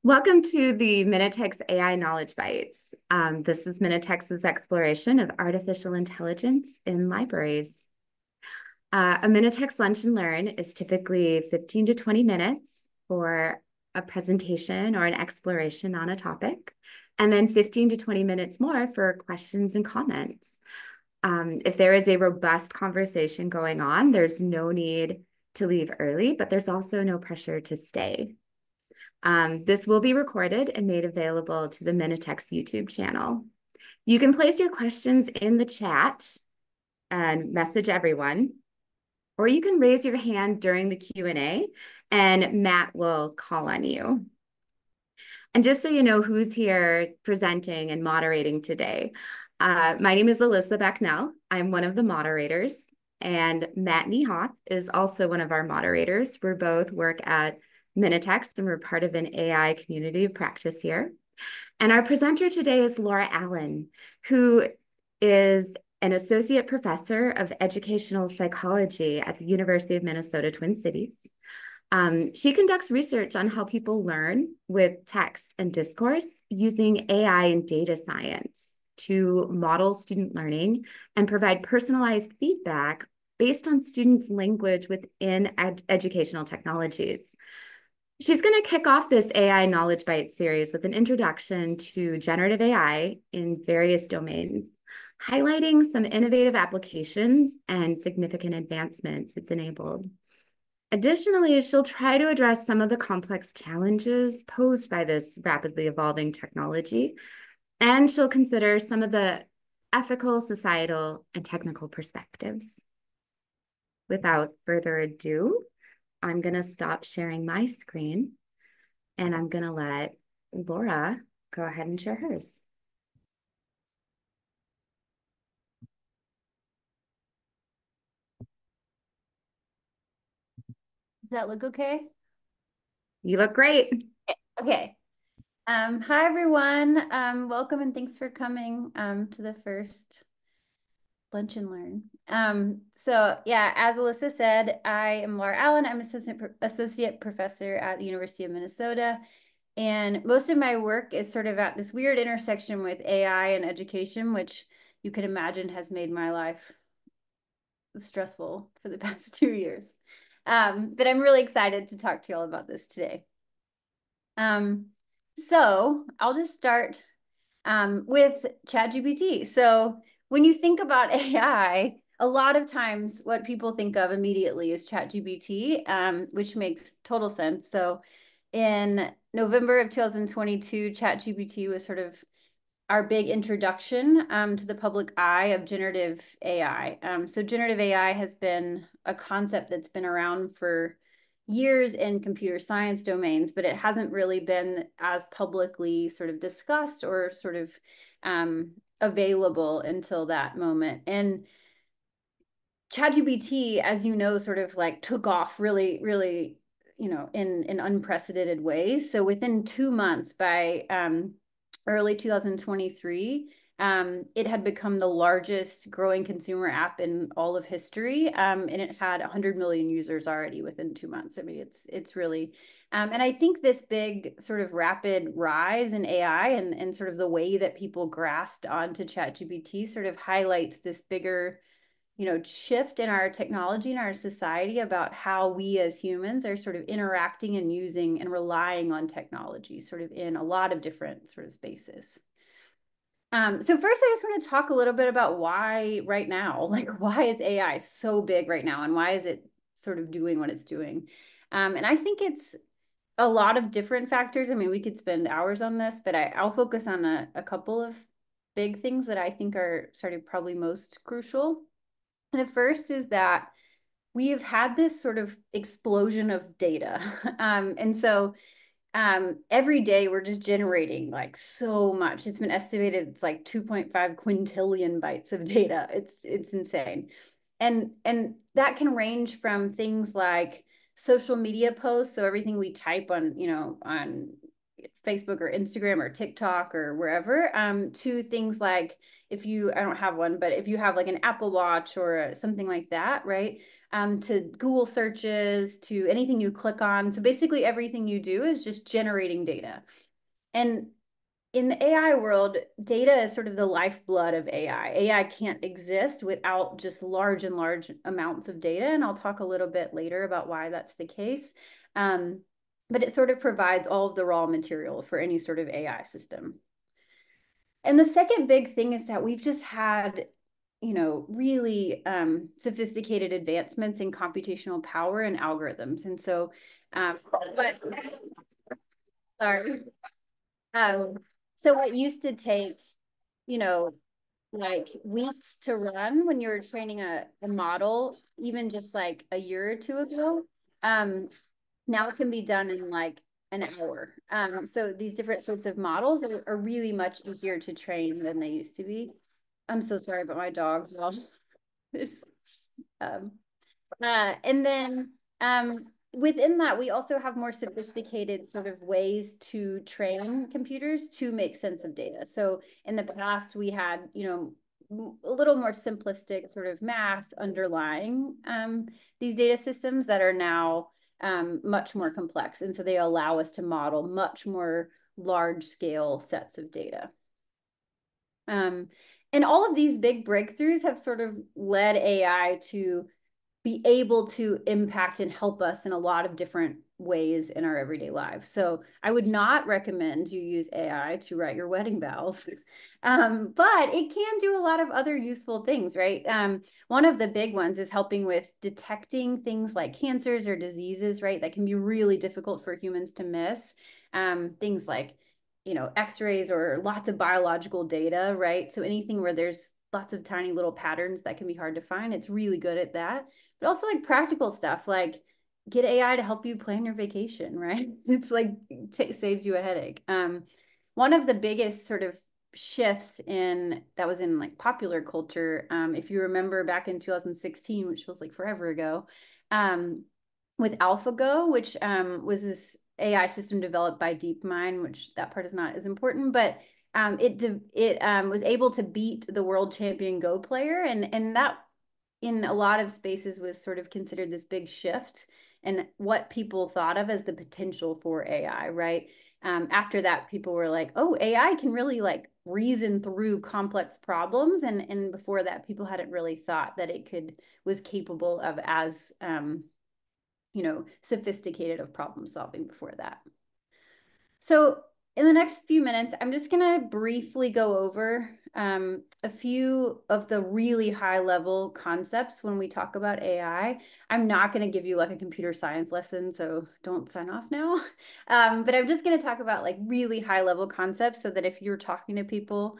Welcome to the Minitex AI Knowledge Bytes. This is Minitex's exploration of artificial intelligence in libraries. A Minitex Lunch and Learn is typically 15 to 20 minutes for a presentation or an exploration on a topic, and then 15 to 20 minutes more for questions and comments. If there is a robust conversation going on, there's no need to leave early, but there's also no pressure to stay. This will be recorded and made available to the Minitex YouTube channel. You can place your questions in the chat and message everyone, or you can raise your hand during the Q&A and Matt will call on you. And just so you know who's here presenting and moderating today, my name is Alyssa Becknell. I'm one of the moderators, and Matt Niehoff is also one of our moderators. We both work at Minitex, and we're part of an AI community of practice here. And our presenter today is Laura Allen, who is an associate professor of educational psychology at the University of Minnesota Twin Cities. She conducts research on how people learn with text and discourse using AI and data science to model student learning and provide personalized feedback based on students' language within educational technologies. She's going to kick off this AI Knowledge Bytes series with an introduction to generative AI in various domains, highlighting some innovative applications and significant advancements it's enabled. Additionally, she'll try to address some of the complex challenges posed by this rapidly evolving technology, and she'll consider some of the ethical, societal, and technical perspectives. Without further ado, I'm going to stop sharing my screen and I'm going to let Laura go ahead and share hers. Does that look okay? You look great. Okay. Hi, everyone. Welcome and thanks for coming to the first Lunch and Learn. So yeah, as Alyssa said, I am Laura Allen. I'm associate professor at the University of Minnesota. And most of my work is sort of at this weird intersection with AI and education, which you can imagine has made my life stressful for the past 2 years. But I'm really excited to talk to you all about this today. So I'll just start with ChatGPT. So when you think about AI, a lot of times what people think of immediately is ChatGPT, which makes total sense. So in November of 2022, ChatGPT was sort of our big introduction to the public eye of generative AI. So generative AI has been a concept that's been around for years in computer science domains, but it hasn't really been as publicly sort of discussed or sort of available until that moment. And ChatGPT, as you know, sort of like took off really, really, in unprecedented ways. So within 2 months, by early 2023, it had become the largest growing consumer app in all of history, and it had 100 million users already within 2 months. I mean, it's really, and I think this big sort of rapid rise in AI and sort of the way that people grasped onto ChatGPT sort of highlights this bigger, shift in our technology and our society about how we as humans are sort of interacting and using and relying on technology sort of in a lot of different sort of spaces. So first, I just want to talk a little bit about why right now, like why is AI so big right now and why is it sort of doing what it's doing? And I think it's a lot of different factors. I mean, we could spend hours on this, but I'll focus on a couple of big things that I think are sort of probably most crucial. The first is that we have had this sort of explosion of data. And so every day we're just generating like so much. It's been estimated it's like 2.5 quintillion bytes of data. It's insane. And that can range from things like social media posts, so everything we type on, on Facebook or Instagram or TikTok or wherever, to things like I don't have one, but if you have like an Apple Watch or something like that, right? to Google searches, to anything you click on. So basically everything you do is just generating data. And in the AI world, data is sort of the lifeblood of AI. AI can't exist without just large and large amounts of data. And I'll talk a little bit later about why that's the case. But it sort of provides all of the raw material for any sort of AI system. And the second big thing is that we've just had, really sophisticated advancements in computational power and algorithms. And so, but sorry. Um, so what used to take, you know, like weeks to run when you were training a model, even just like a year or two ago, um, now it can be done in like an hour. So these different sorts of models are really much easier to train than they used to be. I'm so sorry, but my dogs are all this. Um, and then within that, we also have more sophisticated sort of ways to train computers to make sense of data. So in the past, we had, a little more simplistic sort of math underlying these data systems that are now much more complex. And so they allow us to model much more large scale sets of data. And all of these big breakthroughs have sort of led AI to be able to impact and help us in a lot of different ways in our everyday lives. So I would not recommend you use AI to write your wedding vows, but it can do a lot of other useful things, right? One of the big ones is helping with detecting things like cancers or diseases, right? That can be really difficult for humans to miss. Things like, x-rays or lots of biological data, right? So anything where there's lots of tiny little patterns that can be hard to find, it's really good at that. But also like practical stuff, like get AI to help you plan your vacation, right? It's like saves you a headache. One of the biggest sort of shifts that was in like popular culture, if you remember back in 2016, which feels like forever ago, with AlphaGo, which was this AI system developed by DeepMind, which that part is not as important, but it was able to beat the world champion Go player, and that in a lot of spaces was sort of considered this big shift and what people thought of as the potential for AI, right? After that, people were like, oh, AI can really like reason through complex problems. And before that, people hadn't really thought that it was capable of as, sophisticated of problem solving before that. So in the next few minutes, I'm just going to briefly go over a few of the really high level concepts when we talk about AI. I'm not going to give you like a computer science lesson, so don't sign off now. But I'm just going to talk about like really high level concepts so that if you're talking to people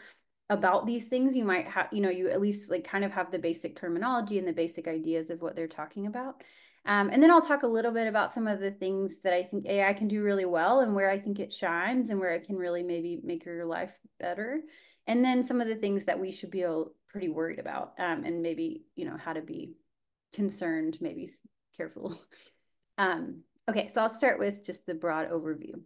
about these things, you might have, you at least like kind of have the basic terminology and the basic ideas of what they're talking about. And then I'll talk a little bit about some of the things that I think AI can do really well and where I think it shines and where it can really maybe make your life better. And then some of the things that we should be pretty worried about and maybe, how to be concerned, maybe careful. Okay, so I'll start with just the broad overview.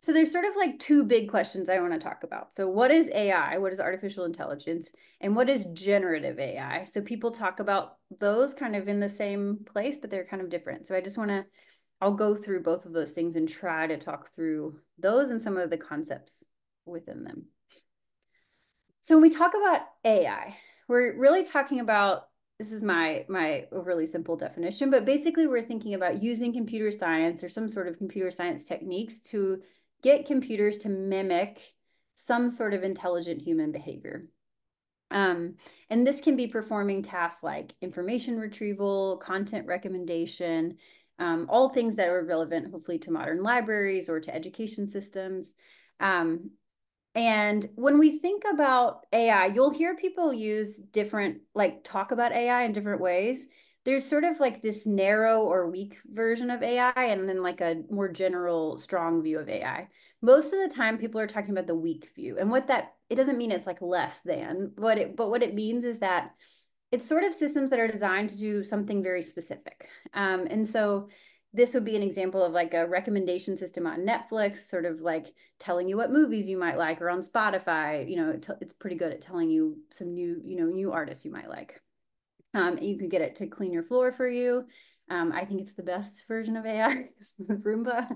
So there's sort of like two big questions I want to talk about. So what is AI? What is artificial intelligence? And what is generative AI? So people talk about those kind of in the same place, but they're kind of different. So I'll go through both of those things and try to talk through those and some of the concepts within them. So when we talk about AI, we're really talking about, this is my overly simple definition, but basically we're thinking about using computer science or some sort of computer science techniques to get computers to mimic some sort of intelligent human behavior. And this can be performing tasks like information retrieval, content recommendation, all things that are relevant, hopefully, to modern libraries or to education systems. And when we think about AI, you'll hear people talk about AI in different ways. There's sort of like this narrow or weak version of AI, and then like a more general, strong view of AI. Most of the time, people are talking about the weak view. And it doesn't mean it's like less than, but what it means is that it's sort of systems that are designed to do something very specific. And so this would be an example of like a recommendation system on Netflix, sort of like telling you what movies you might like, or on Spotify, it's pretty good at telling you some new artists you might like. You could get it to clean your floor for you. I think it's the best version of AI, the Roomba.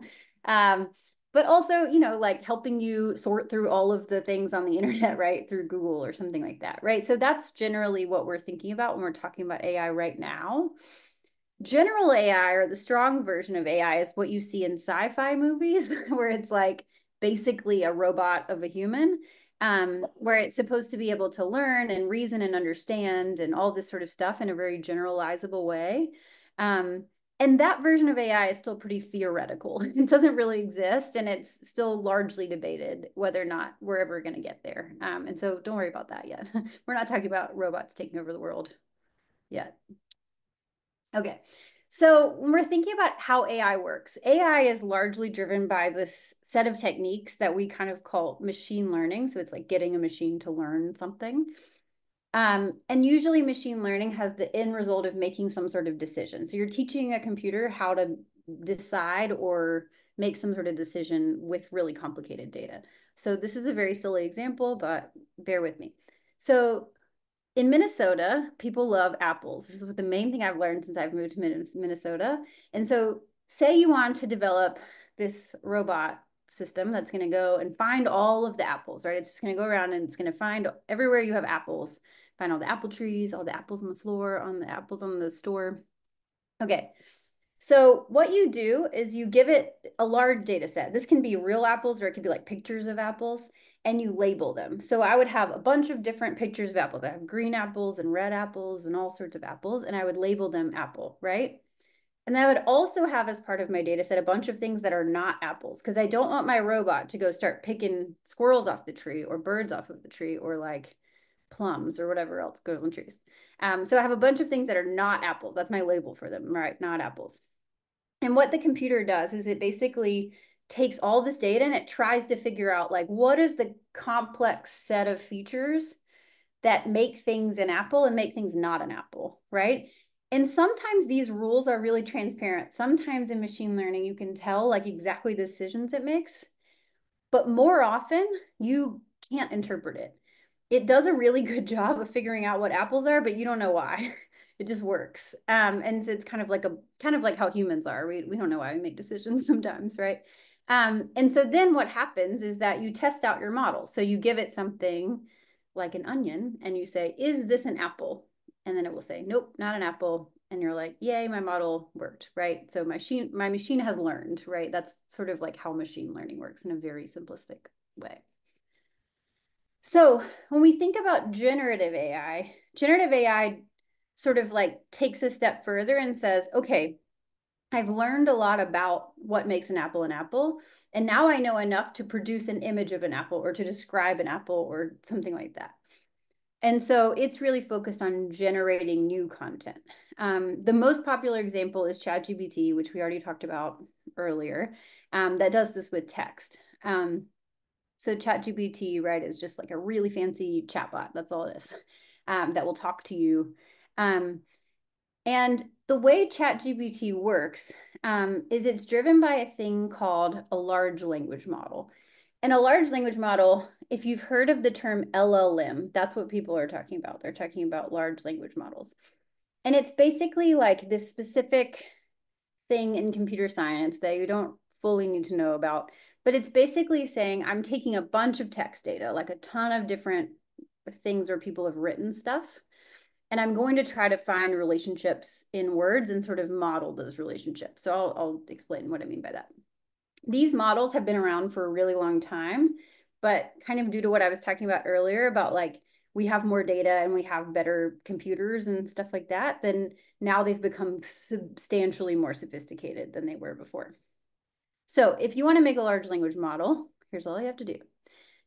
But also, like helping you sort through all of the things on the internet, right? Through Google or something like that, right? So that's generally what we're thinking about when we're talking about AI right now. General AI, or the strong version of AI, is what you see in sci-fi movies, where it's like basically a robot of a human, where it's supposed to be able to learn and reason and understand and all this sort of stuff in a very generalizable way. And that version of AI is still pretty theoretical. It doesn't really exist, and it's still largely debated whether or not we're ever going to get there. And so don't worry about that yet. We're not talking about robots taking over the world yet. Okay. So when we're thinking about how AI works, AI is largely driven by this set of techniques that we kind of call machine learning. So it's like getting a machine to learn something. And usually machine learning has the end result of making some sort of decision. So you're teaching a computer how to decide or make some sort of decision with really complicated data. So this is a very silly example, but bear with me. So in Minnesota, people love apples. This is what the main thing I've learned since I've moved to Minnesota. And so say you want to develop this robot system that's going to go and find all of the apples, right? It's just going to go around and it's going to find everywhere you have apples, find all the apple trees, all the apples on the floor, on the apples on the store. Okay. So what you do is you give it a large data set. This can be real apples, or it could be like pictures of apples, and you label them. So I would have a bunch of different pictures of apples. I have green apples and red apples and all sorts of apples, and I would label them apple, right? And I would also have, as part of my data set, a bunch of things that are not apples, because I don't want my robot to go start picking squirrels off the tree or birds off of the tree or like plums or whatever else goes on trees. So I have a bunch of things that are not apples. That's my label for them, right? Not apples. And what the computer does is it basically takes all this data and it tries to figure out like what is the complex set of features that make things an apple and make things not an apple, right? And sometimes these rules are really transparent. Sometimes in machine learning, you can tell like exactly the decisions it makes, but more often you can't interpret it. It does a really good job of figuring out what apples are, but you don't know why. It just works. And so it's kind of like how humans are. We don't know why we make decisions sometimes, right? And so then what happens is that you test out your model. So you give it something like an onion and you say, is this an apple? And then it will say, nope, not an apple. And you're like, yay, my model worked, right? So my machine has learned, right? That's sort of like how machine learning works in a very simplistic way. So when we think about generative AI sort of like takes a step further and says, okay, I've learned a lot about what makes an apple, and now I know enough to produce an image of an apple or to describe an apple or something like that. And so it's really focused on generating new content. The most popular example is ChatGPT, which we already talked about earlier, that does this with text. So ChatGPT, right, is just like a really fancy chatbot. That's all it is, that will talk to you. And the way ChatGPT works is it's driven by a thing called a large language model. And a large language model, if you've heard of the term LLM, that's what people are talking about. They're talking about large language models. And it's basically like this specific thing in computer science that you don't fully need to know about. But it's basically saying I'm taking a bunch of text data, like a ton of different things where people have written stuff. And I'm going to try to find relationships in words and sort of model those relationships. So I'll explain what I mean by that. These models have been around for a really long time, but kind of due to what I was talking about earlier about like we have more data and we have better computers and stuff like that, then now they've become substantially more sophisticated than they were before. So if you want to make a large language model, here's all you have to do.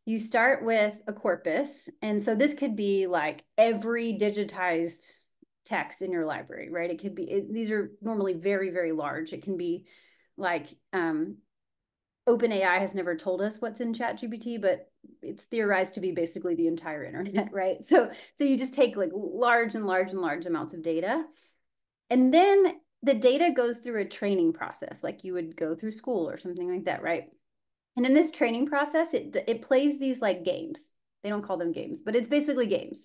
You start with a corpus. And so this could be like every digitized text in your library, right? It could be, these are normally very, very large. It can be like OpenAI has never told us what's in ChatGPT, but it's theorized to be basically the entire internet, right? So you just take like large and large and large amounts of data. And then the data goes through a training process, like you would go through school or something like that, right? And in this training process, it plays these like games. They don't call them games, but it's basically games.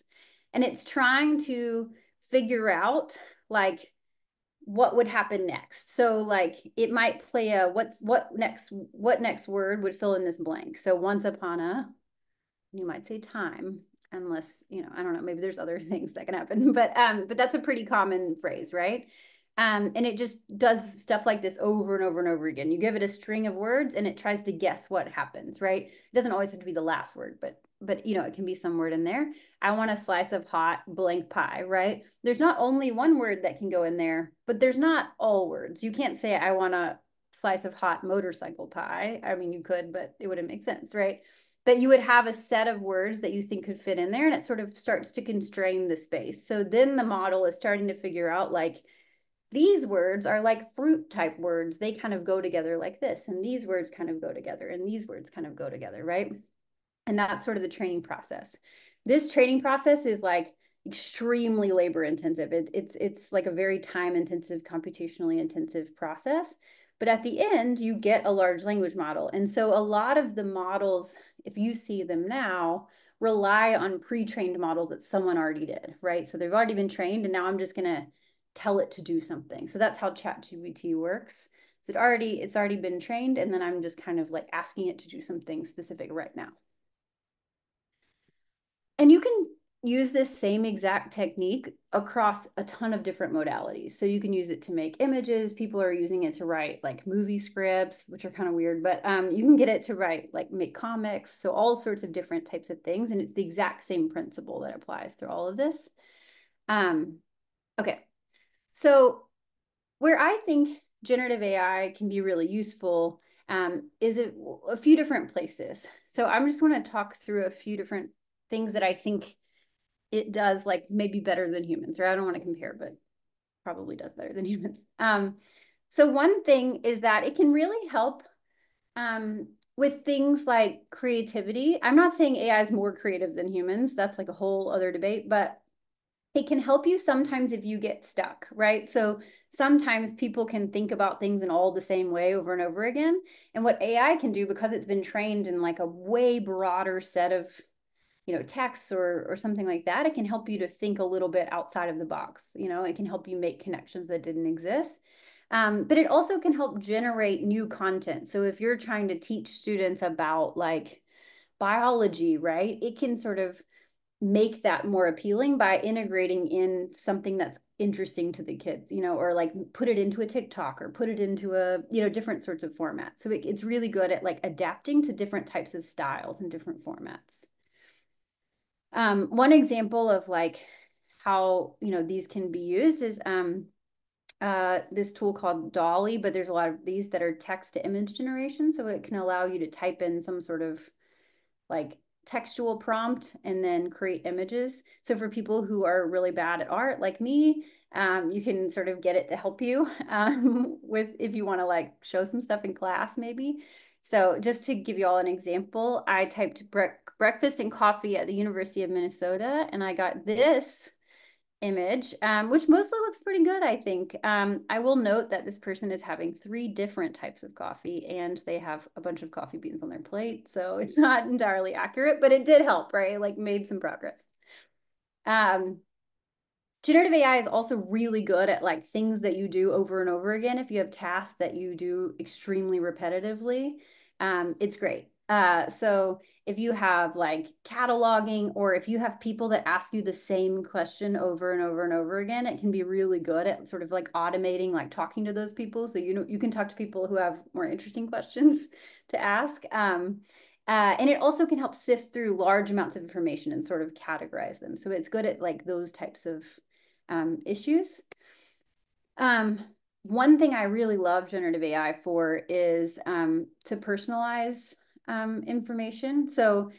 And it's trying to figure out like what would happen next. So like it might play a what next word would fill in this blank. So once upon a, you might say time, unless, I don't know, maybe there's other things that can happen, but that's a pretty common phrase, right? And it just does stuff like this over and over and over again. You give it a string of words and it tries to guess what happens, right? It doesn't always have to be the last word, but it can be some word in there. I want a slice of hot blank pie, right? There's not only one word that can go in there, but there's not all words. You can't say I want a slice of hot motorcycle pie. I mean, you could, but it wouldn't make sense, right? But you would have a set of words that you think could fit in there, and it sort of starts to constrain the space. So then the model is starting to figure out like, these words are like fruit type words. They kind of go together like this, and these words kind of go together, and these words kind of go together, right? And that's sort of the training process. This training process is like extremely labor intensive. It's like a very time intensive, computationally intensive process. But at the end, you get a large language model. And so a lot of the models, if you see them now, rely on pre-trained models that someone already did, right? So they've already been trained, and now I'm just going to tell it to do something. So that's how ChatGPT works. It's already been trained, and then I'm just kind of like asking it to do something specific right now. And you can use this same exact technique across a ton of different modalities. So you can use it to make images. People are using it to write like movie scripts, which are kind of weird, but you can get it to write like make comics. So all sorts of different types of things. And it's the exact same principle that applies through all of this. Okay. So where I think generative AI can be really useful is a few different places. So I'm just want to talk through a few different things that I think it does like maybe better than humans, or I don't want to compare, but probably does better than humans. So one thing is that it can really help with things like creativity. I'm not saying AI is more creative than humans. That's like a whole other debate, but it can help you sometimes if you get stuck, right? So sometimes people can think about things in all the same way over and over again. And what AI can do, because it's been trained in like a way broader set of texts or something like that, it can help you to think a little bit outside of the box. It can help you make connections that didn't exist. But it also can help generate new content. So if you're trying to teach students about like biology, right, it can sort of make that more appealing by integrating in something that's interesting to the kids, or like put it into a TikTok or put it into a, different sorts of formats. So it's really good at like adapting to different types of styles and different formats. One example of like how, these can be used is this tool called Dolly, but there's a lot of these that are text to image generation. So it can allow you to type in some sort of like textual prompt and then create images. So for people who are really bad at art like me, you can sort of get it to help you with if you want to like show some stuff in class maybe. So just to give you all an example, I typed breakfast and coffee at the University of Minnesota, and I got this image, which mostly looks pretty good, I think. I will note that this person is having 3 different types of coffee, and they have a bunch of coffee beans on their plate, so it's not entirely accurate, but it did help, right? Like made some progress. Generative AI is also really good at like things that you do over and over again. If you have tasks that you do extremely repetitively, it's great. So if you have like cataloging, or if you have people that ask you the same question over and over and over again, it can be really good at sort of like automating, like talking to those people. So you can talk to people who have more interesting questions to ask. And it also can help sift through large amounts of information and sort of categorize them. So it's good at like those types of issues. One thing I really love generative AI for is to personalize information. So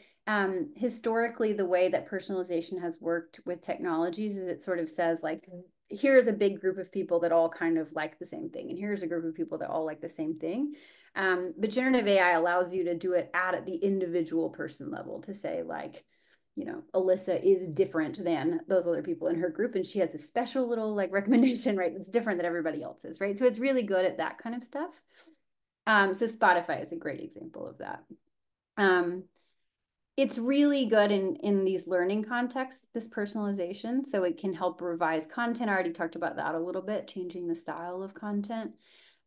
historically, the way that personalization has worked with technologies is it sort of says like, here's a big group of people that all kind of like the same thing, and here's a group of people that all like the same thing. But generative AI allows you to do it at the individual person level, to say like, Alyssa is different than those other people in her group, and she has a special little like recommendation, right? That's different than everybody else's, right? So it's really good at that kind of stuff. So Spotify is a great example of that. it's really good in these learning contexts, this personalization. So it can help revise content. I already talked about that a little bit, changing the style of content.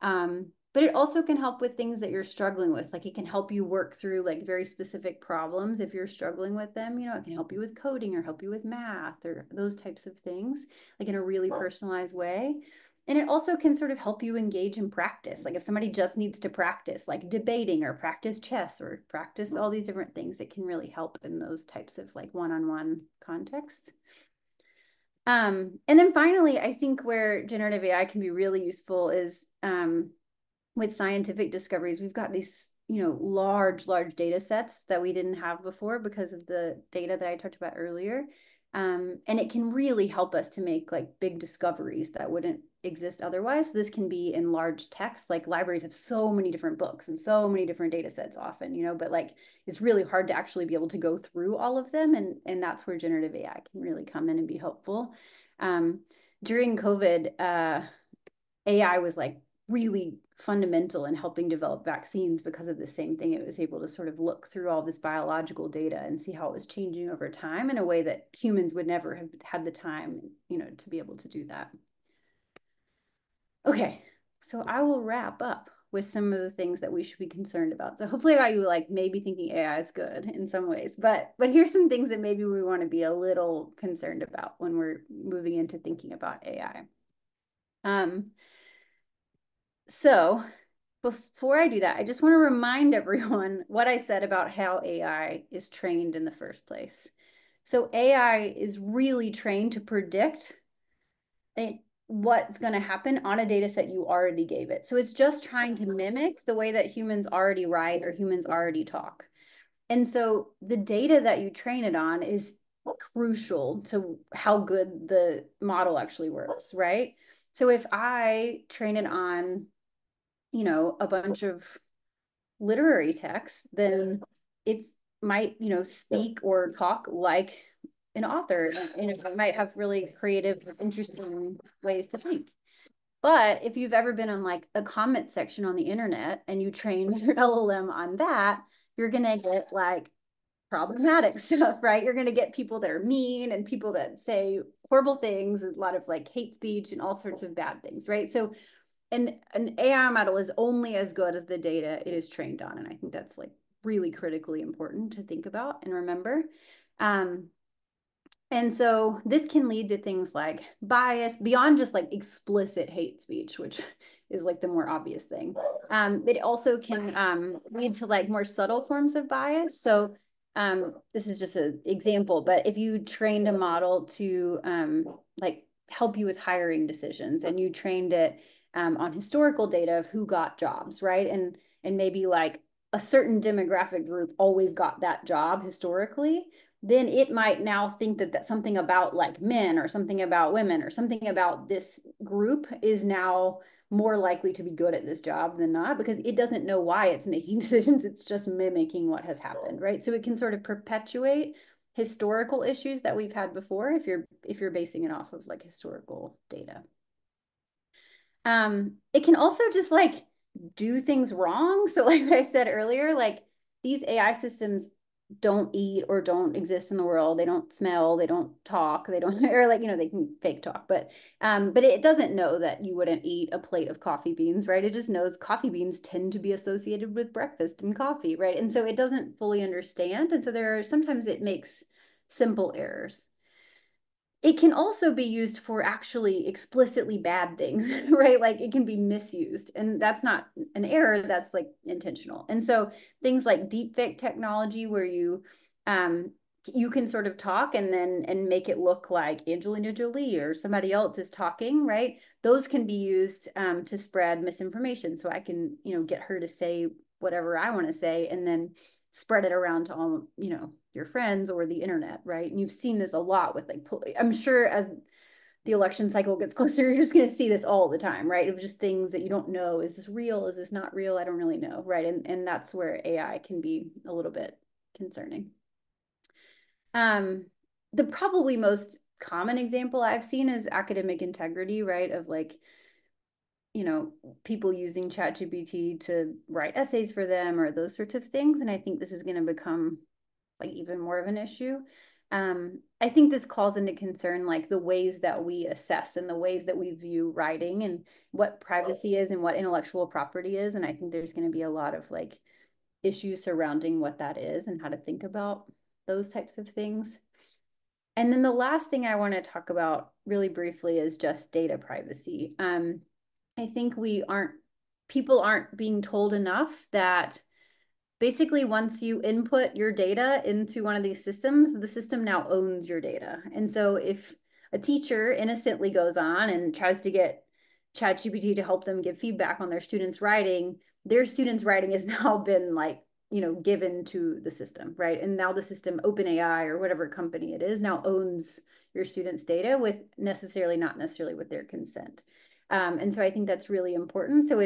But it also can help with things that you're struggling with. Like it can help you work through like very specific problems if you're struggling with them. You know, it can help you with coding or help you with math or those types of things, like in a really personalized way. And it also can sort of help you engage in practice. Like if somebody just needs to practice, like debating or practice chess or practice all these different things, it can really help in those types of like one-on-one contexts. And then finally, I think where generative AI can be really useful is with scientific discoveries. We've got these, large data sets that we didn't have before because of the data that I talked about earlier. And it can really help us to make like big discoveries that wouldn't exist otherwise. This can be in large text, like libraries have so many different books and so many different data sets often, but like it's really hard to actually be able to go through all of them. And that's where generative AI can really come in and be helpful. During COVID, AI was like really fundamental in helping develop vaccines because of the same thing. It was able to sort of look through all this biological data and see how it was changing over time in a way that humans would never have had the time, to be able to do that. Okay, so I will wrap up with some of the things that we should be concerned about. So hopefully I got you like maybe thinking AI is good in some ways, but here's some things that maybe we want to be a little concerned about when we're moving into thinking about AI. So before I do that, I just want to remind everyone what I said about how AI is trained in the first place. So AI is really trained to predict what's going to happen on a data set you already gave it. So it's just trying to mimic the way that humans already write or humans already talk. And so the data that you train it on is crucial to how good the model actually works, right? So if I train it on a bunch of literary texts, then it's might, speak or talk like an author, and it might have really creative, interesting ways to think. But if you've ever been on like a comment section on the internet and you train your LLM on that, you're gonna get like problematic stuff, right? You're gonna get people that are mean and people that say horrible things, a lot of like hate speech and all sorts of bad things, right? So an AI model is only as good as the data it is trained on. And I think that's like really critically important to think about and remember. Um, and so this can lead to things like bias beyond just like explicit hate speech, which is like the more obvious thing. It also can lead to like more subtle forms of bias. So this is just an example, but if you trained a model to like help you with hiring decisions and you trained it on historical data of who got jobs, right? And maybe like a certain demographic group always got that job historically, then it might now think that something about like men or something about women or something about this group is now more likely to be good at this job than not, because it doesn't know why it's making decisions. It's just mimicking what has happened, right? So it can sort of perpetuate historical issues that we've had before if you're basing it off of like historical data. It can also just like do things wrong. So like I said earlier, like these AI systems don't eat or don't exist in the world. They don't smell, they don't talk, they don't, or like, they can fake talk, but it doesn't know that you wouldn't eat a plate of coffee beans, right? It just knows coffee beans tend to be associated with breakfast and coffee, right? And so it doesn't fully understand. And so sometimes it makes simple errors. It can also be used for actually explicitly bad things, right? Like it can be misused. And that's not an error, that's like intentional. And so things like deepfake technology where you can sort of talk and make it look like Angelina Jolie or somebody else is talking, right? Those can be used to spread misinformation. So I can, get her to say whatever I want to say and then spread it around to all, your friends or the internet, right? And you've seen this a lot with like, I'm sure as the election cycle gets closer, you're just going to see this all the time, right? Of just things that you don't know. Is this real? Is this not real? I don't really know, right? And that's where AI can be a little bit concerning. The probably most common example I've seen is academic integrity, right? Of like, people using ChatGPT to write essays for them or those sorts of things. And I think this is going to become like even more of an issue. I think this calls into concern like the ways that we assess and the ways that we view writing and what privacy is and what intellectual property is. And I think there's going to be a lot of like issues surrounding what that is and how to think about those types of things. And then the last thing I want to talk about really briefly is just data privacy. I think people aren't being told enough that basically once you input your data into one of these systems, the system now owns your data. And so if a teacher innocently goes on and tries to get ChatGPT to help them give feedback on their students' writing has now been like, given to the system, right? And now the system, OpenAI or whatever company it is, now owns your students' data with not necessarily with their consent. And so I think that's really important. So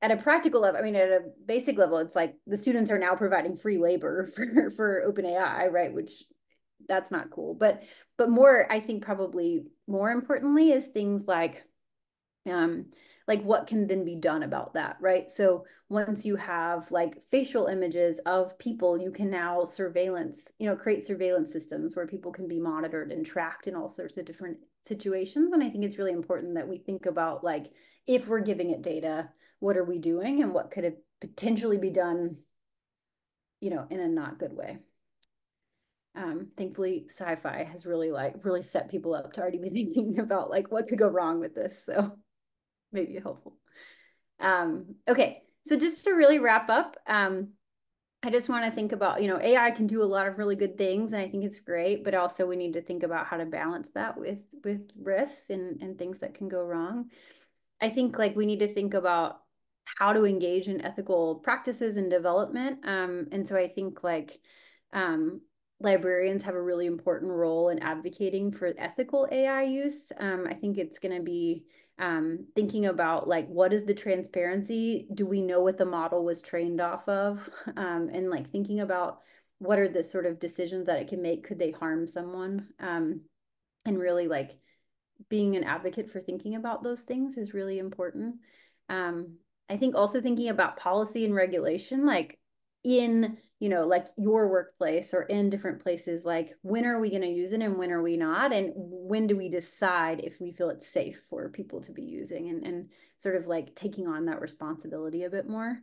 at a practical level, I mean, at a basic level, it's like the students are now providing free labor for OpenAI, right? Which that's not cool. But more, I think probably more importantly is things like what can then be done about that, right? So once you have like facial images of people, you can now create surveillance systems where people can be monitored and tracked in all sorts of different situations. And I think it's really important that we think about like, if we're giving it data, what are we doing and what could it potentially be done, in a not good way. Thankfully, sci-fi has really set people up to already be thinking about like what could go wrong with this. So maybe helpful. Okay, so just to really wrap up, I just want to think about, AI can do a lot of really good things, and I think it's great, but also we need to think about how to balance that with risks and things that can go wrong. I think like we need to think about how to engage in ethical practices and development. And so I think like librarians have a really important role in advocating for ethical AI use. I think it's going to be thinking about like what is the transparency? Do we know what the model was trained off of? And like thinking about what are the sort of decisions that it can make? Could they harm someone? And really like being an advocate for thinking about those things is really important. I think also thinking about policy and regulation, like in, like your workplace or in different places, like when are we going to use it and when are we not? And when do we decide if we feel it's safe for people to be using and sort of like taking on that responsibility a bit more.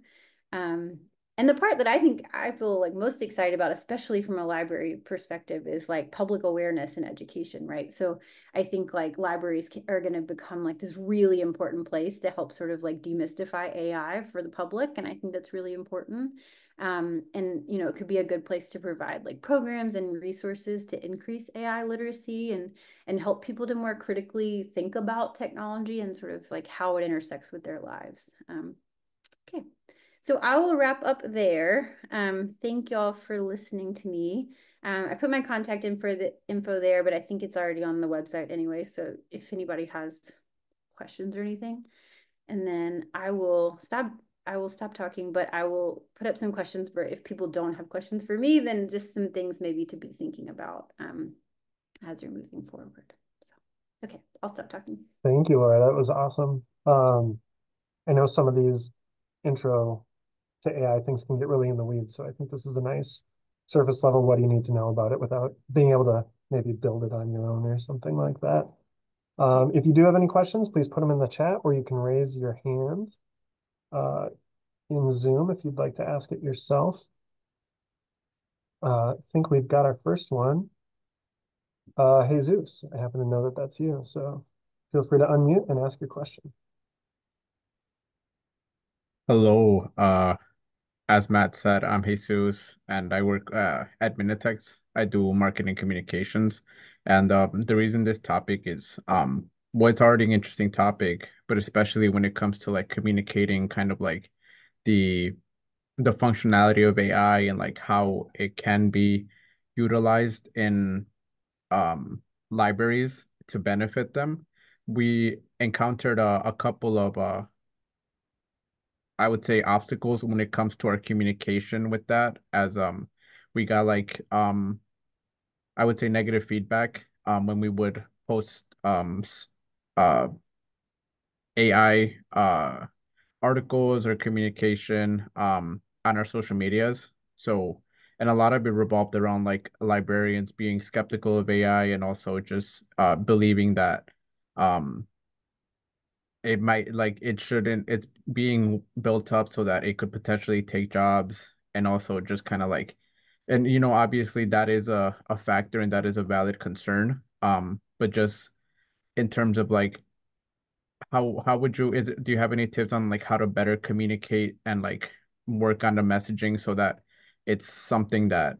And the part that I think I feel like most excited about, especially from a library perspective, is like public awareness and education, right? So I think like libraries are going to become like this really important place to help sort of like demystify AI for the public. And I think that's really important. And, it could be a good place to provide like programs and resources to increase AI literacy and help people to more critically think about technology and sort of like how it intersects with their lives. Okay. So I will wrap up there. Thank y'all for listening to me. I put my contact info there, but I think it's already on the website anyway. So if anybody has questions or anything, and then I will stop talking, but I will put up some questions for if people don't have questions for me, then just some things maybe to be thinking about as you're moving forward. So, okay, I'll stop talking. Thank you, Laura. That was awesome. I know some of these intro to AI things can get really in the weeds, so I think this is a nice surface level. What do you need to know about it without being able to maybe build it on your own or something like that? If you do have any questions, please put them in the chat, or you can raise your hand in Zoom if you'd like to ask it yourself. I think we've got our first one. Jesus, I happen to know that that's you, so feel free to unmute and ask your question. Hello. As Matt said, I'm Jesus, and I work at Minitex. I do marketing communications, and the reason this topic is well, it's already an interesting topic, but especially when it comes to like communicating, kind of like the the functionality of AI and like how it can be utilized in libraries to benefit them. We encountered a couple of I would say obstacles when it comes to our communication with that as we got like I would say negative feedback when we would post AI articles or communication on our social medias. So and a lot of it revolved around like librarians being skeptical of AI and also just believing that um it might like it shouldn't it's being built up so that it could potentially take jobs, and also just kind of like, and obviously that is a factor and that is a valid concern, but just in terms of like how would you is it do you have any tips on like how to better communicate and like work on the messaging so that it's something that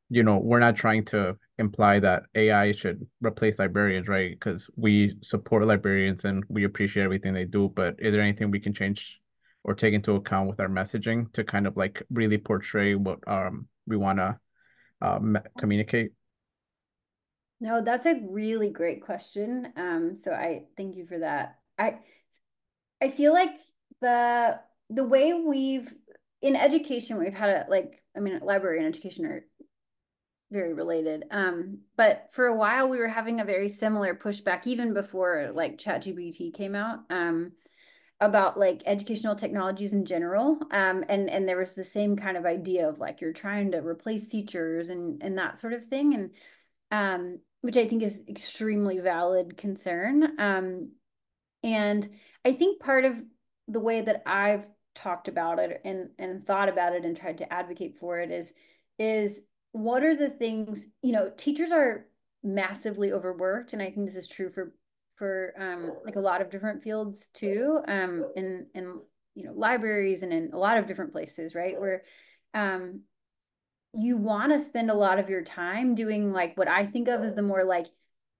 we're not trying to imply that AI should replace librarians, right? Because we support librarians and we appreciate everything they do, but is there anything we can change or take into account with our messaging to kind of like really portray what we want to communicate? No, that's a really great question. So I thank you for that. I feel like the way we've in education we've had a like I mean library and education are very related. But for a while we were having a very similar pushback even before like ChatGPT came out. About like educational technologies in general. And there was the same kind of idea of like you're trying to replace teachers and that sort of thing. And which I think is extremely valid concern. And I think part of the way that I've talked about it and thought about it and tried to advocate for it is what are the things, teachers are massively overworked, and I think this is true for like a lot of different fields too, in libraries and in a lot of different places, right? Where um you want to spend a lot of your time doing like what I think of as the more like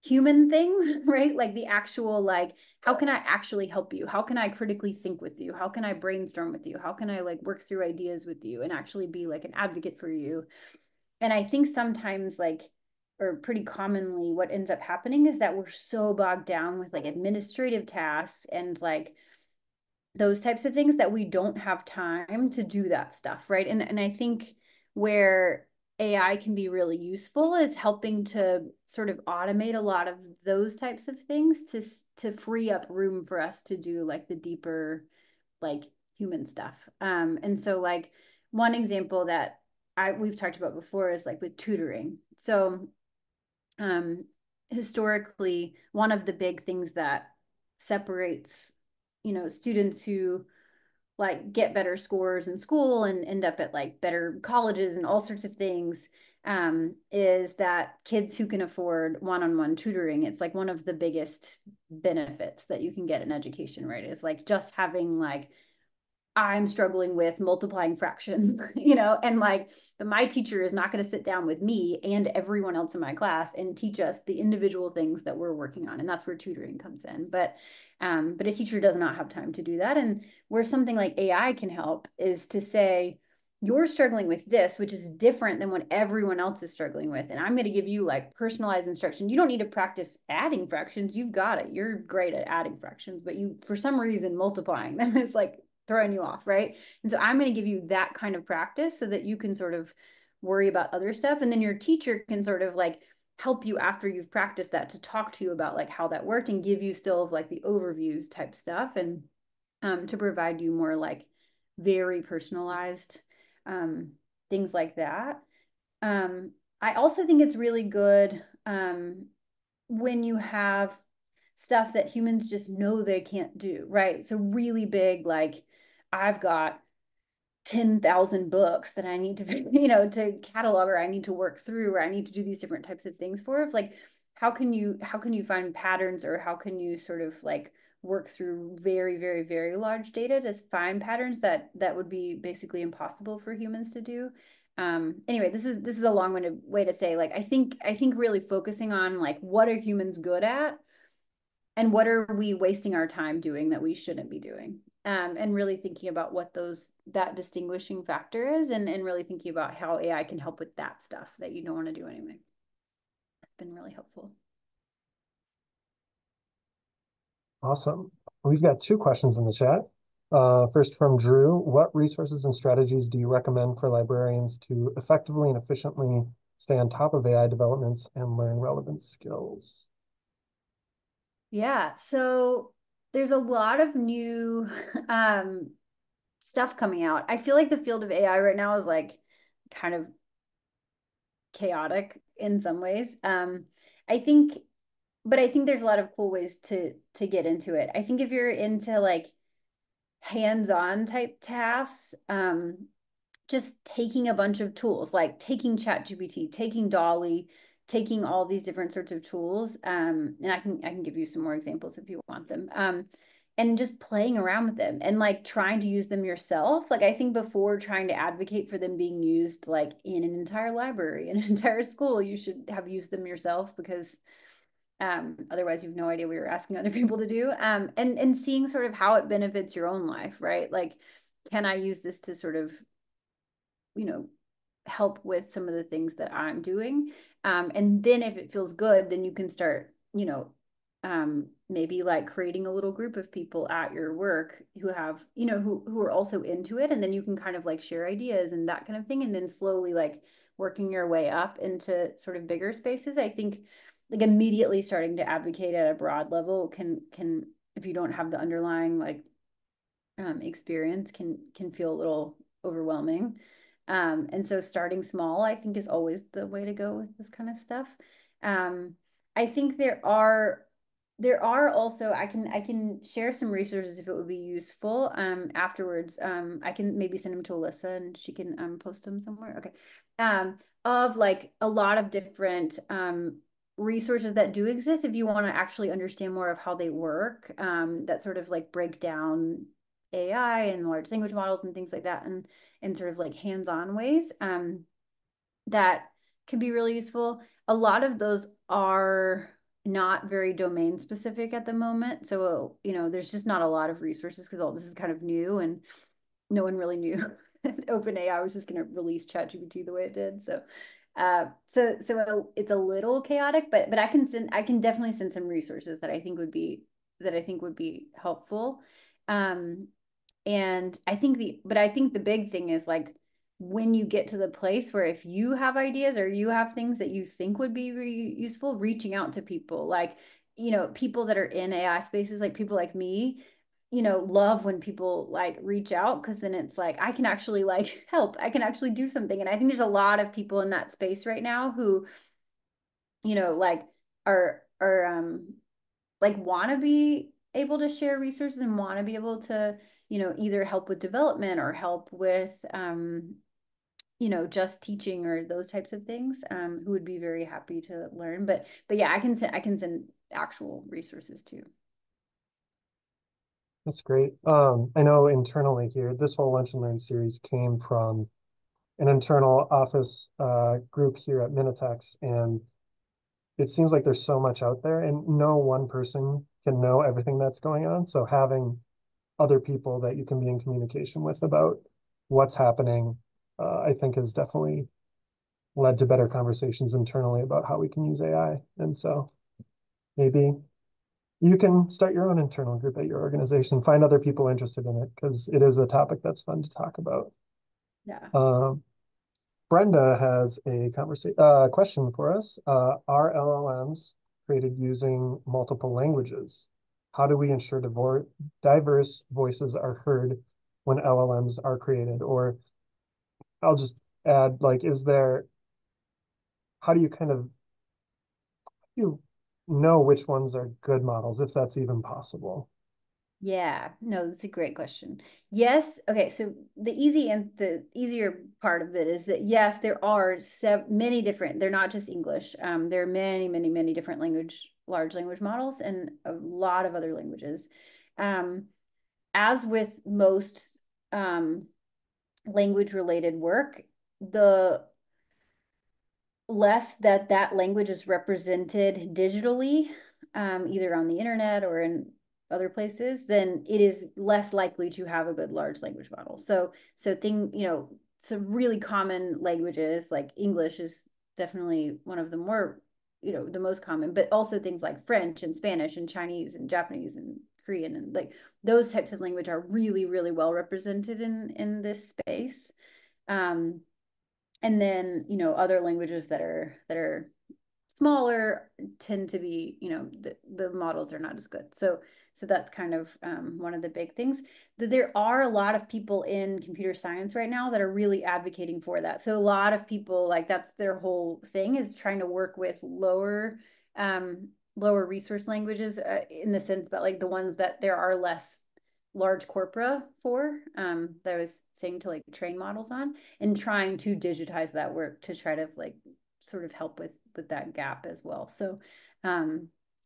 human things, right? Like the actual, like, how can I actually help you? How can I critically think with you? How can I brainstorm with you? How can I like work through ideas with you and actually be like an advocate for you? And I think sometimes like, or pretty commonly what ends up happening is that we're so bogged down with like administrative tasks and like those types of things that we don't have time to do that stuff, right? And I think where AI can be really useful is helping to sort of automate a lot of those types of things to free up room for us to do like the deeper like human stuff. And so like one example that we've talked about before is like with tutoring. So um historically one of the big things that separates students who like get better scores in school and end up at like better colleges and all sorts of things, is that kids who can afford one-on-one tutoring, it's like one of the biggest benefits that you can get in education, right? Is like just having like I'm struggling with multiplying fractions, and like, but my teacher is not going to sit down with me and everyone else in my class and teach us the individual things that we're working on. And that's where tutoring comes in. But a teacher does not have time to do that. And where something like AI can help is to say, you're struggling with this, which is different than what everyone else is struggling with. And I'm going to give you like personalized instruction. You don't need to practice adding fractions. You've got it. You're great at adding fractions, but you, for some reason, multiplying them is like throwing you off, right? And so I'm going to give you that kind of practice so that you can sort of worry about other stuff. And then your teacher can sort of like help you after you've practiced that to talk to you about like how that worked and give you still like the overviews type stuff, and to provide you more like very personalized things like that. I also think it's really good when you have stuff that humans just know they can't do, right? So really big, like I've got 10,000 books that I need to, to catalog, or I need to work through, or I need to do these different types of things for. It's like, how can you find patterns, or how can you sort of like work through very, very, very large data to find patterns that would be basically impossible for humans to do. Anyway, this is a long-winded way to say, like, I think really focusing on like what are humans good at and what are we wasting our time doing that we shouldn't be doing, and really thinking about what that distinguishing factor is, and really thinking about how AI can help with that stuff that you don't want to do anyway. It's been really helpful. Awesome. We've got two questions in the chat. First from Drew, what resources and strategies do you recommend for librarians to effectively and efficiently stay on top of AI developments and learn relevant skills? Yeah, so there's a lot of new stuff coming out. I feel like the field of AI right now is like kind of chaotic in some ways. I think, but I think there's a lot of cool ways to get into it. I think if you're into like hands-on type tasks, just taking a bunch of tools, like taking ChatGPT, taking Dolly, taking all these different sorts of tools. And I can give you some more examples if you want them. And just playing around with them and like trying to use them yourself. Like I think before trying to advocate for them being used like in an entire library, in an entire school, you should have used them yourself, because otherwise you have no idea what you're asking other people to do. And seeing sort of how it benefits your own life, right? Like, can I use this to sort of, you know, help with some of the things that I'm doing. And then if it feels good, then you can start, maybe like creating a little group of people at your work who have, who are also into it. And then you can kind of like share ideas and that kind of thing. And then slowly like working your way up into sort of bigger spaces. I think like immediately starting to advocate at a broad level can, if you don't have the underlying like experience, can feel a little overwhelming. And so starting small, I think, is always the way to go with this kind of stuff. I think there are also, I can share some resources if it would be useful. Afterwards, I can maybe send them to Alyssa and she can post them somewhere. Okay. Of like a lot of different resources that do exist if you want to actually understand more of how they work, that sort of like break down AI and large language models and things like that, and in sort of like hands-on ways, that can be really useful. A lot of those are not very domain specific at the moment. So, there's just not a lot of resources because all this is kind of new and no one really knew OpenAI was just going to release ChatGPT the way it did. So it's a little chaotic, but I can definitely send some resources that I think would be helpful. And I think the big thing is like when you get to the place where if you have ideas or you have things that you think would be really useful, reaching out to people like, people that are in AI spaces, like people like me, love when people like reach out, because then it's like I can actually like help, I can actually do something. And I think there's a lot of people in that space right now who, like are like want to be able to share resources and want to be able to, either help with development or help with, just teaching or those types of things, who would be very happy to learn. But yeah, I can send actual resources too. That's great. I know internally here, this whole Lunch and Learn series came from an internal office group here at Minitex, and it seems like there's so much out there, and no one person can know everything that's going on. So having other people that you can be in communication with about what's happening, I think has definitely led to better conversations internally about how we can use AI. And so maybe you can start your own internal group at your organization, find other people interested in it, because it is a topic that's fun to talk about. Yeah. Brenda has a question for us. Are LLMs created using multiple languages? How do we ensure diverse voices are heard when LLMs are created? Or I'll just add, like, how do you kind of you know which ones are good models, if that's even possible? Yeah, no, that's a great question. Yes. Okay. So the easier part of it is that yes, there are many different, they're not just English. There are many, many, many different large language models and a lot of other languages. As with most language related work, the less that language is represented digitally, either on the internet or in other places, then it is less likely to have a good large language model. So some really common languages like English is definitely one of the more, the most common, but also things like French and Spanish and Chinese and Japanese and Korean, and like those types of language are really, really well represented in this space. And then, other languages that are smaller tend to be, the models are not as good. So So that's kind of one of the big things. There are a lot of people in computer science right now that are really advocating for that. So a lot of people, like, that's their whole thing, is trying to work with lower resource languages, in the sense that, like, the ones that there are less large corpora for, that I was saying, to like train models on, and trying to digitize that work to try to like sort of help with that gap as well. So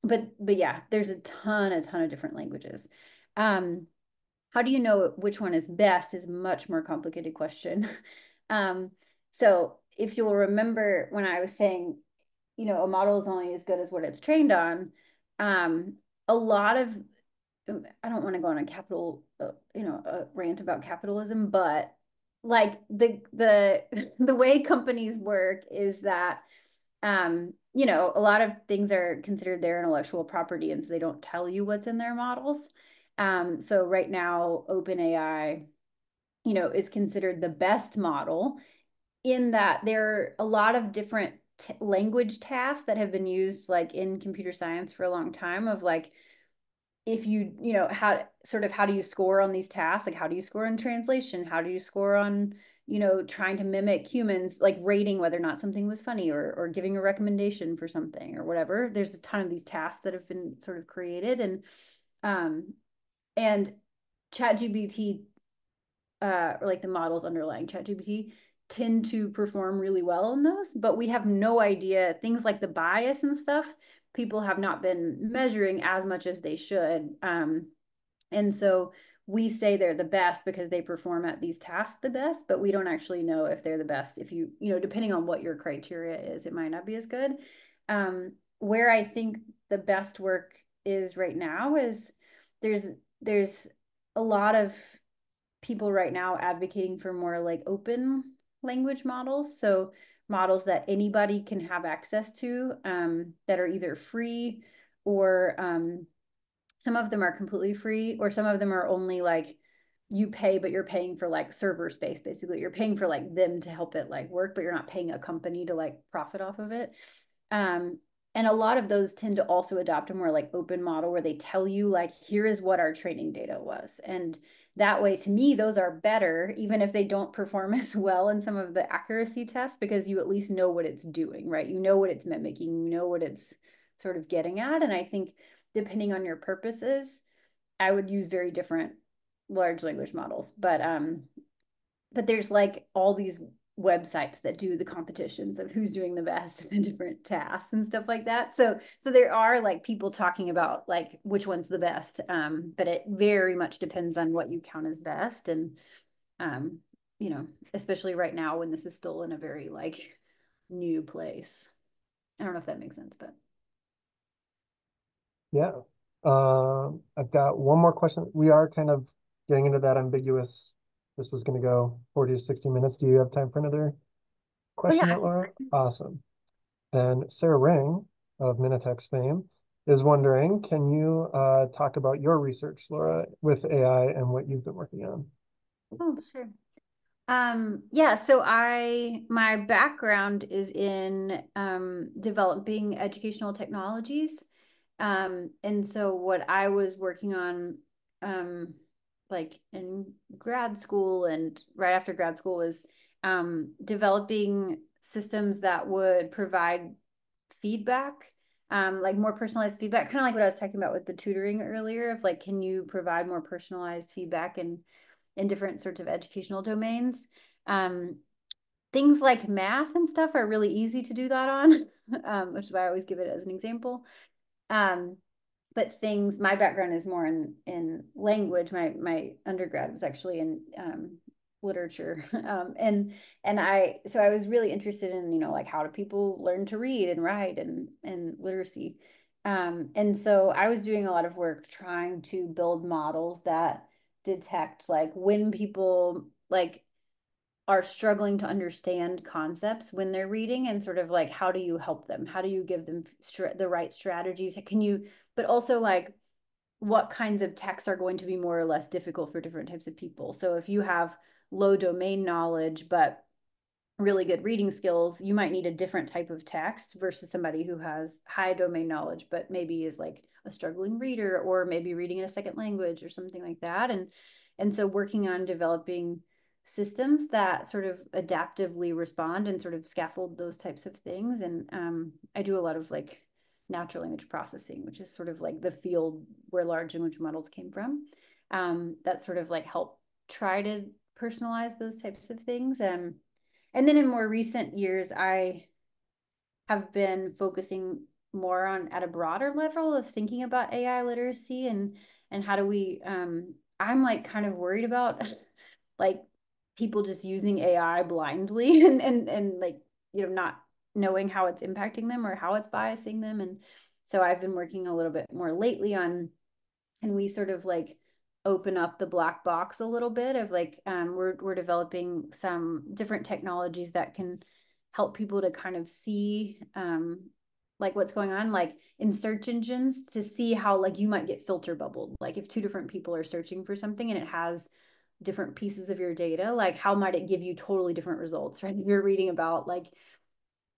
but yeah, there's a ton of different languages. How do you know which one is best is a much more complicated question. So if you'll remember when I was saying, a model is only as good as what it's trained on, a lot of, I don't want to go on a a rant about capitalism, but like the way companies work is that, a lot of things are considered their intellectual property, and so they don't tell you what's in their models. So right now, OpenAI, is considered the best model, in that there are a lot of different language tasks that have been used like in computer science for a long time, of like, if how do you score on these tasks? Like, how do you score on translation? How do you score on, trying to mimic humans, like rating whether or not something was funny, or giving a recommendation for something or whatever. There's a ton of these tasks that have been sort of created, and ChatGPT, or like the models underlying ChatGPT, tend to perform really well in those, but we have no idea. Things like the bias and stuff, people have not been measuring as much as they should. And so we say they're the best because they perform at these tasks the best, but we don't actually know if they're the best. If depending on what your criteria is, it might not be as good. Where I think the best work is right now is there's a lot of people right now advocating for more like open language models. So models that anybody can have access to, that are either free, or some of them are completely free, or some of them are only like you pay, but you're paying for like server space. Basically, you're paying for like them to help it like work, but you're not paying a company to like profit off of it. And a lot of those tend to also adopt a more like open model, where they tell you like, here is what our training data was. And that way, to me, those are better, even if they don't perform as well in some of the accuracy tests, because you at least know what it's doing, right? You know what it's mimicking, you know what it's sort of getting at. And I think depending on your purposes, I would use very different large language models. But there's like all these websites that do the competitions of who's doing the best in different tasks and stuff like that. So there are like people talking about like which one's the best. But it very much depends on what you count as best. And especially right now when this is still in a very like new place. I don't know if that makes sense, but Yeah. I've got one more question. We are kind of getting into that ambiguous. This was going to go 40 to 60 minutes. Do you have time for another oh question yeah. yet, Laura? Awesome. And Sarah Ring of Minitex fame is wondering, can you talk about your research, Laura, with AI and what you've been working on? Oh, sure. Yeah, so my background is in developing educational technologies. And so what I was working on, like in grad school and right after grad school, was developing systems that would provide feedback, like more personalized feedback, kind of like what I was talking about with the tutoring earlier, of like, can you provide more personalized feedback in different sorts of educational domains. Um, Things like math and stuff are really easy to do that on, which is why I always give it as an example. Um, but my background is more in language. My undergrad was actually in literature, so I was really interested in like, how do people learn to read and write and literacy. And so I was doing a lot of work trying to build models that detect like when people like are struggling to understand concepts when they're reading, and sort of like, how do you help them? How do you give them the right strategies? But also like, what kinds of texts are going to be more or less difficult for different types of people? So if you have low domain knowledge, but really good reading skills, you might need a different type of text versus somebody who has high domain knowledge, but maybe is like a struggling reader, or maybe reading in a second language or something like that. And so working on developing systems that sort of adaptively respond and sort of scaffold those types of things. And I do a lot of like natural language processing, which is sort of like the field where large language models came from. That sort of like help try to personalize those types of things. And then in more recent years, I have been focusing more on at a broader level of thinking about AI literacy and how do we I'm like kind of worried about like people just using AI blindly and like, you know, not knowing how it's impacting them or how it's biasing them. And so I've been working a little bit more lately on, and we sort of like open up the black box a little bit of like we're developing some different technologies that can help people to kind of see like what's going on like in search engines, to see how like you might get filter bubbled, like if two different people are searching for something and it has different pieces of your data, like how might it give you totally different results, right? If you're reading about like,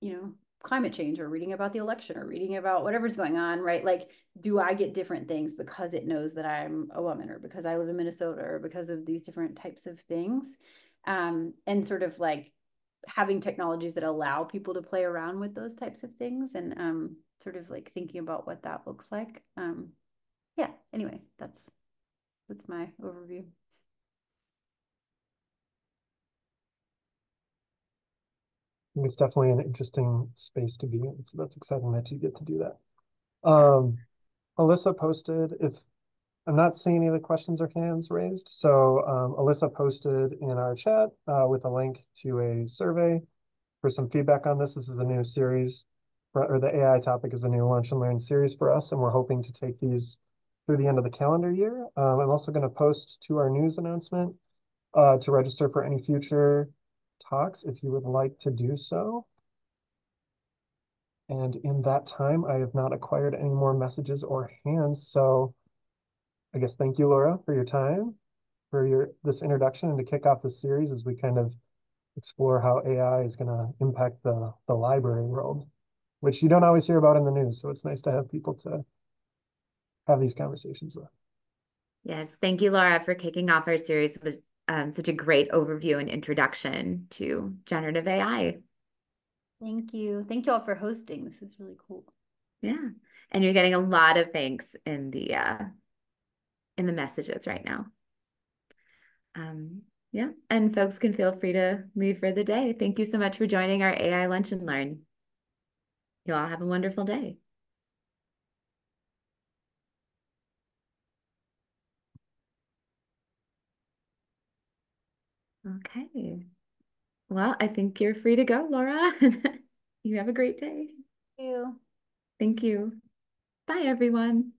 you know, climate change or reading about the election or reading about whatever's going on, right? Like, do I get different things because it knows that I'm a woman, or because I live in Minnesota, or because of these different types of things? And sort of like having technologies that allow people to play around with those types of things, and sort of like thinking about what that looks like. Yeah, anyway, that's my overview. It's definitely an interesting space to be in. So that's exciting that you get to do that. Alyssa posted, if I'm not seeing any of the questions or hands raised, so Alyssa posted in our chat with a link to a survey for some feedback on this. This is a new series, or the AI topic is a new Lunch and Learn series for us, and we're hoping to take these through the end of the calendar year. I'm also going to post to our news announcement to register for any future talks if you would like to do so. And in that time, I have not acquired any more messages or hands. So I guess thank you, Laura, for your time, for this introduction, and to kick off this series as we kind of explore how AI is going to impact the library world, which you don't always hear about in the news. So it's nice to have people to have these conversations with. Yes, thank you, Laura, for kicking off our series. It was such a great overview and introduction to generative AI. Thank you. Thank you all for hosting. This is really cool. Yeah, and you're getting a lot of thanks in the messages right now. Yeah, and folks can feel free to leave for the day. Thank you so much for joining our AI Lunch and Learn. You all have a wonderful day. Okay. Well, I think you're free to go, Laura. You have a great day. Thank you. Thank you. Bye, everyone.